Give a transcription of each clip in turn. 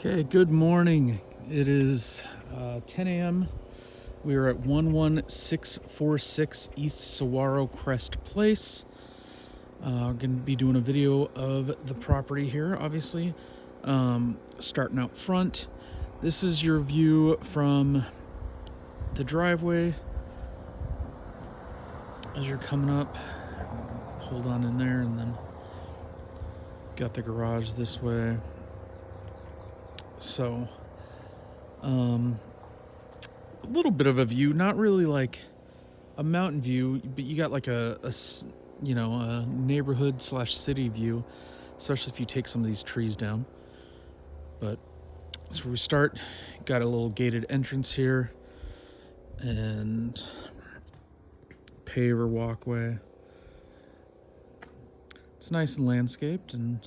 Okay, good morning. It is 10 a.m. We are at 11646 East Saguaro Crest Place. We're going to be doing a video of the property here, obviously. Starting out front. This is your view from the driveway. As you're coming up, hold on in there, and then got the garage this way. So, a little bit of a view, not really like a mountain view, but you got like a neighborhood slash city view, especially if you take some of these trees down. But that's where we start. Got a little gated entrance here and paver walkway. It's nice and landscaped and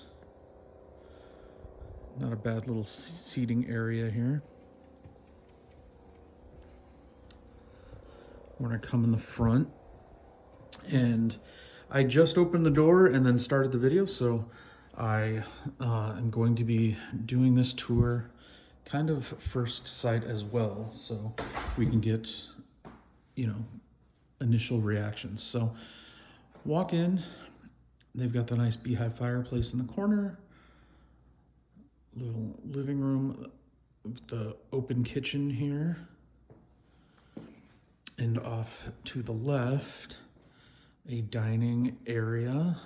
not a bad little seating area here. We're gonna come in the front, and I just opened the door and then started the video, so I am going to be doing this tour kind of first sight as well, so we can get, initial reactions. So walk in, they've got the nice beehive fireplace in the corner, little living room, the open kitchen here, and off to the left, a dining area.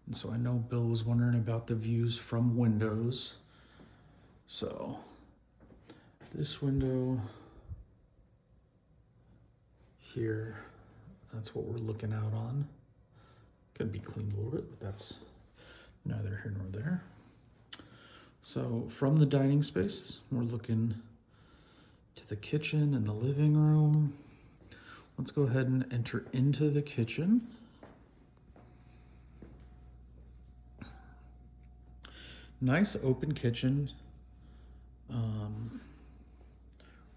And so I know Bill was wondering about the views from windows. So this window here, that's what we're looking out on. Could be cleaned a little bit, but that's neither here nor there. So from the dining space, we're looking to the kitchen and the living room. Let's go ahead and enter into the kitchen. Nice open kitchen.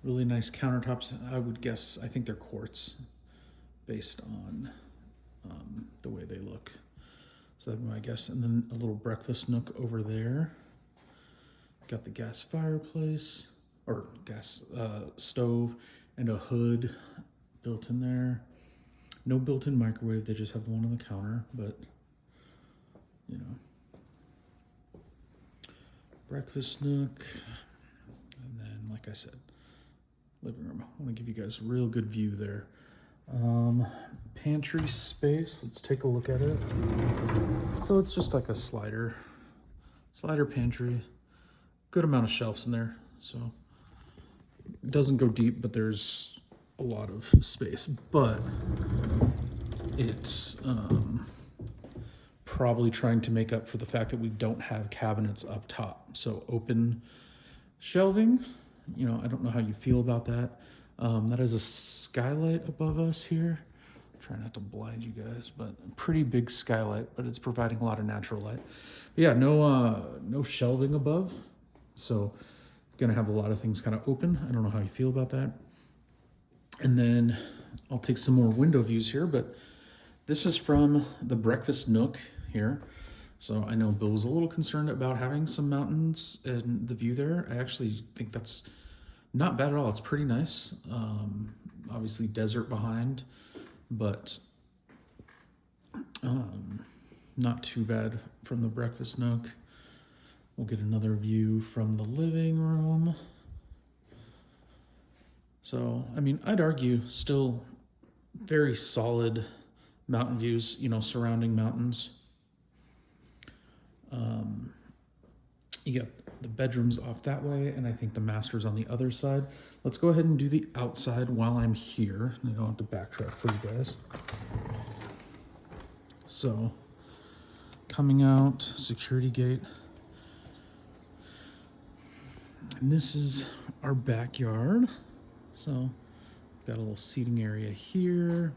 Really nice countertops. I think they're quartz based on the way they look. So that'd be my guess. And then a little breakfast nook over there. Got the gas fireplace, or gas stove, and a hood built in there. No built-in microwave, they just have the one on the counter, but breakfast nook, and then, like I said, living room. I want to give you guys a real good view there. Pantry space, let's take a look at it. So it's just like a slider pantry, good amount of shelves in there, so it doesn't go deep, but there's a lot of space. But it's probably trying to make up for the fact that we don't have cabinets up top. So open shelving, I don't know how you feel about that. That is a skylight above us here. Try not to blind you guys, but a pretty big skylight, but it's providing a lot of natural light. But yeah, no shelving above. So gonna have a lot of things kind of open. I don't know how you feel about that. And then I'll take some more window views here, but this is from the breakfast nook here. So I know Bill was a little concerned about having some mountains and the view there. I actually think that's not bad at all. It's pretty nice. Obviously desert behind, but not too bad from the breakfast nook. We'll get another view from the living room. So, I mean, I'd argue still very solid mountain views, surrounding mountains. You got the bedrooms off that way, and I think the master's on the other side. Let's go ahead and do the outside while I'm here. I don't have to backtrack for you guys. So, coming out, security gate. And this is our backyard. So, got a little seating area here.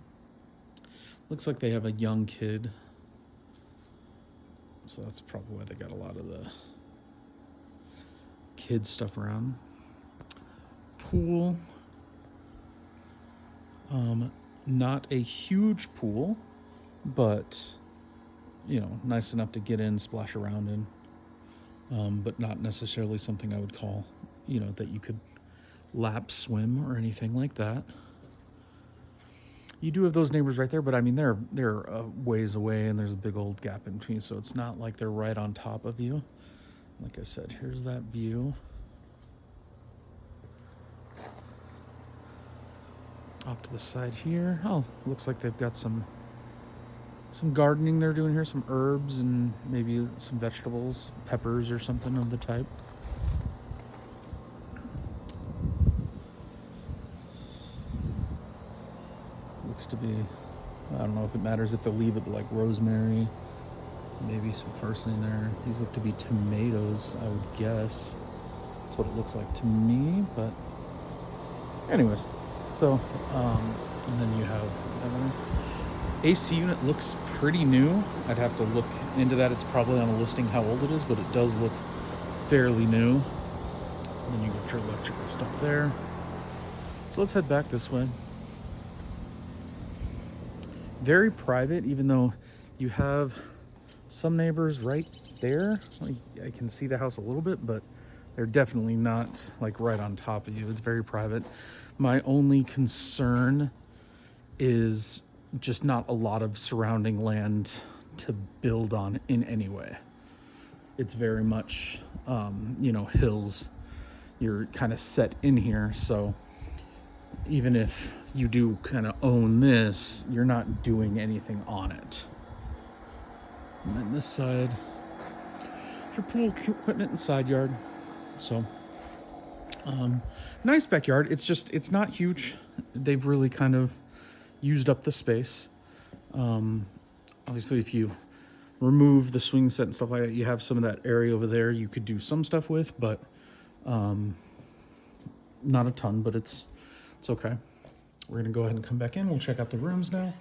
Looks like they have a young kid. So that's probably why they got a lot of the kid stuff around. Pool. Not a huge pool, but nice enough to get in, splash around in. but not necessarily something I would call, you know, that you could lap swim or anything like that. You do have those neighbors right there, but I mean they're a ways away, and there's a big old gap in between, so it's not like they're right on top of you. Like I said, here's that view. Off to the side here. Oh, looks like they've got some gardening they're doing here, some herbs and maybe some vegetables, peppers or something of the type. Looks to be, I don't know if it matters if they leave it, but like rosemary, maybe some parsley in there. These look to be tomatoes, I would guess. That's what it looks like to me, but anyways. So, and then you have AC unit looks pretty new. I'd have to look into that. It's probably on a listing how old it is, but it does look fairly new. And then you got your electrical stuff there. So let's head back this way. Very private, even though you have some neighbors right there. Like, I can see the house a little bit, but they're definitely not like right on top of you. It's very private. My only concern is just not a lot of surrounding land to build on in any way. It's very much, you know, hills. You're kind of set in here, so even if you do kind of own this, you're not doing anything on it. And then this side, your pool equipment and side yard. So, nice backyard. It's not huge. They've really kind of used up the space. Obviously, if you remove the swing set and stuff like that, you have some of that area over there you could do some stuff with, but not a ton, but it's okay. We're gonna go ahead and come back in. We'll check out the rooms now.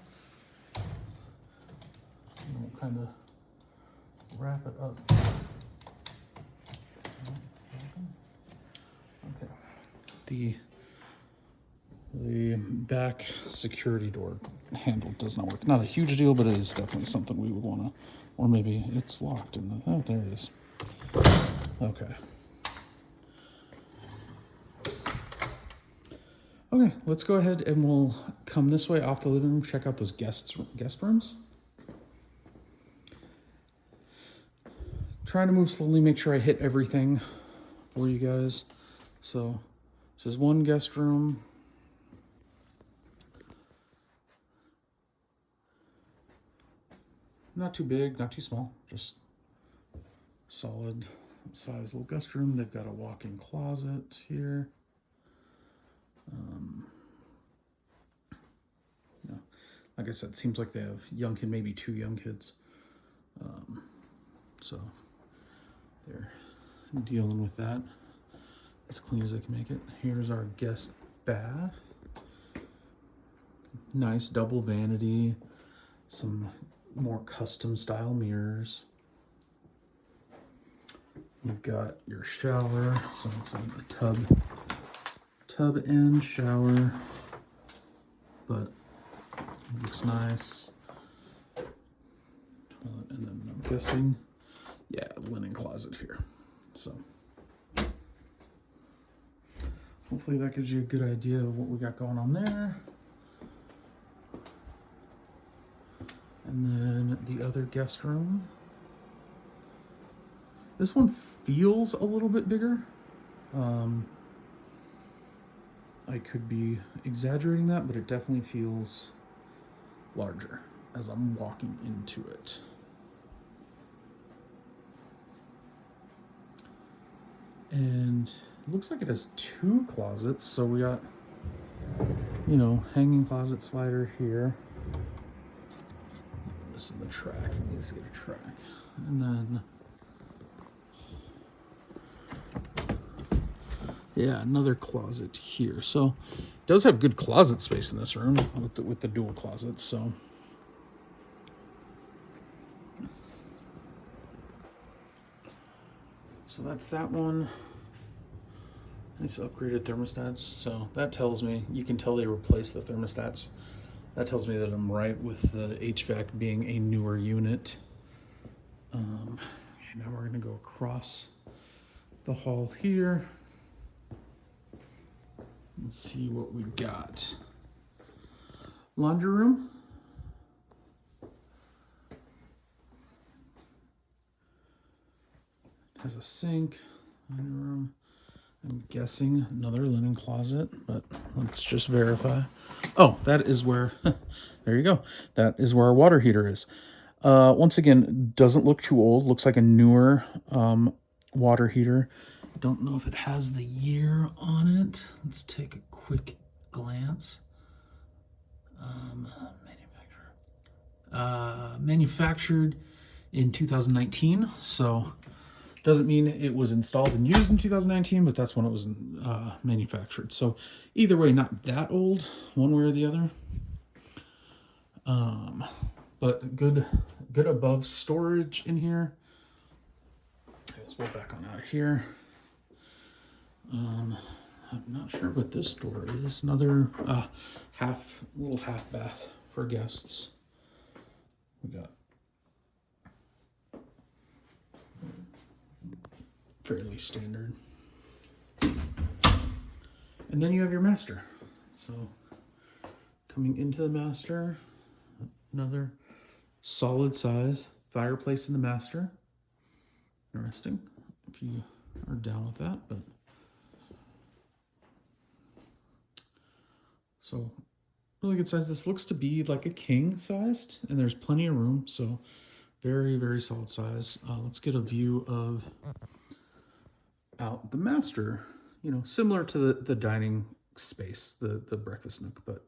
And we'll kind of wrap it up. Okay. The back security door handle does not work. Not a huge deal, but it is definitely something we would want to, or maybe it's locked in the, oh, there it is. Okay. Okay, let's go ahead and we'll come this way off the living room, check out those guest rooms. Trying to move slowly, make sure I hit everything for you guys. So this is one guest room. Not too big, not too small, just solid size little guest room. They've got a walk-in closet here. Yeah, like I said, it seems like they have young kid, maybe 2 young kids. So they're dealing with that as clean as they can make it. Here's our guest bath. Nice double vanity, some more custom style mirrors. You've got your shower, so it's a tub and shower, but it looks nice. Toilet, and then I'm guessing, yeah, linen closet here. So hopefully that gives you a good idea of what we got going on there. And then the other guest room. This one feels a little bit bigger. I could be exaggerating that, but it definitely feels larger as I'm walking into it. And it looks like it has 2 closets. So we got, you know, hanging closet slider here. This is the track. It needs to get a track. And then, yeah, another closet here. So it does have good closet space in this room with the dual closets. So that's that one. Nice upgraded thermostats. So that tells me, you can tell they replaced the thermostats. That tells me that I'm right with the HVAC being a newer unit. Okay, now we're gonna go across the hall here. Let's see what we got. Laundry room. Has a sink. Laundry room. I'm guessing another linen closet, but let's just verify. Oh, that is where, there you go. That is where our water heater is. Once again, doesn't look too old. Looks like a newer water heater. Don't know if it has the year on it. Let's take a quick glance. Manufactured in 2019, so doesn't mean it was installed and used in 2019, but that's when it was manufactured. So either way, not that old, one way or the other. But good above storage in here. Let's go back on out of here. I'm not sure what this door is. Another little half bath for guests. We got fairly standard. And then you have your master. So coming into the master, another solid size fireplace in the master. Interesting if you are down with that, but so really good size. This looks to be like a king sized, and there's plenty of room, so very, very solid size. Let's get a view of out the master, similar to the dining space, the breakfast nook, but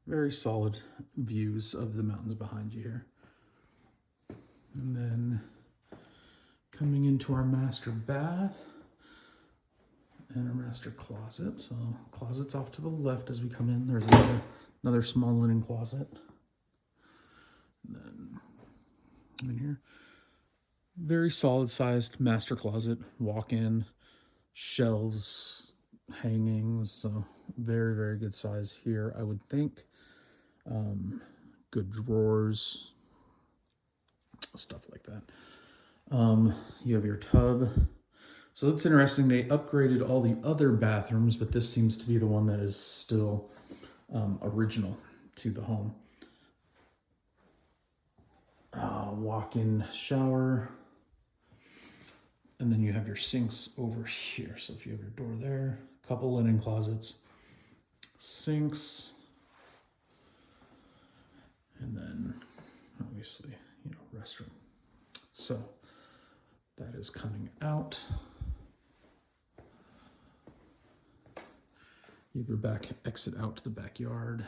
very solid views of the mountains behind you here. And then coming into our master bath and our master closet. So closet's off to the left as we come in. There's another small linen closet. And then come in here. Very solid sized master closet, walk-in, shelves, hangings, so very, very good size here, I would think. Good drawers, stuff like that. You have your tub. So it's interesting, they upgraded all the other bathrooms, but this seems to be the one that is still original to the home. Walk-in shower. And then you have your sinks over here. So if you have your door there, a couple linen closets, sinks, and then obviously, restroom. So that is coming out. You have your back exit out to the backyard.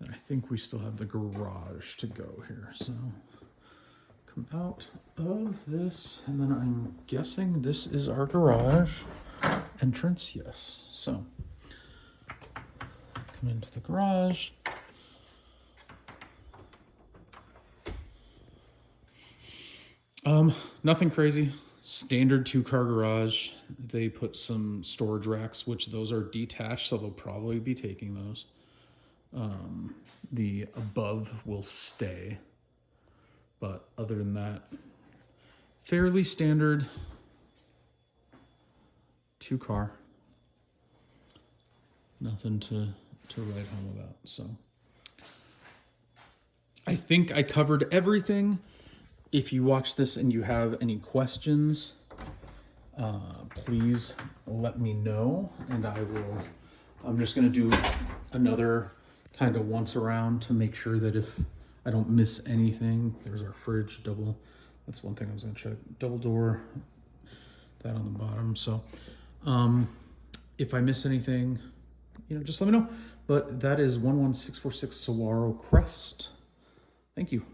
Then I think we still have the garage to go here. So come out of this, and then I'm guessing this is our garage entrance. Yes. So come into the garage. Nothing crazy. Standard 2-car garage. They put some storage racks, which those are detached, so they'll probably be taking those. The above will stay. But other than that, fairly standard 2-car. Nothing to write home about. So I think I covered everything. If you watch this and you have any questions, please let me know, and I'm just going to do another kind of once around to make sure that if I don't miss anything. There's our fridge, that's one thing I was going to check. Double door, that on the bottom. So if I miss anything, just let me know. But that is 11646 Saguaro Crest. Thank you.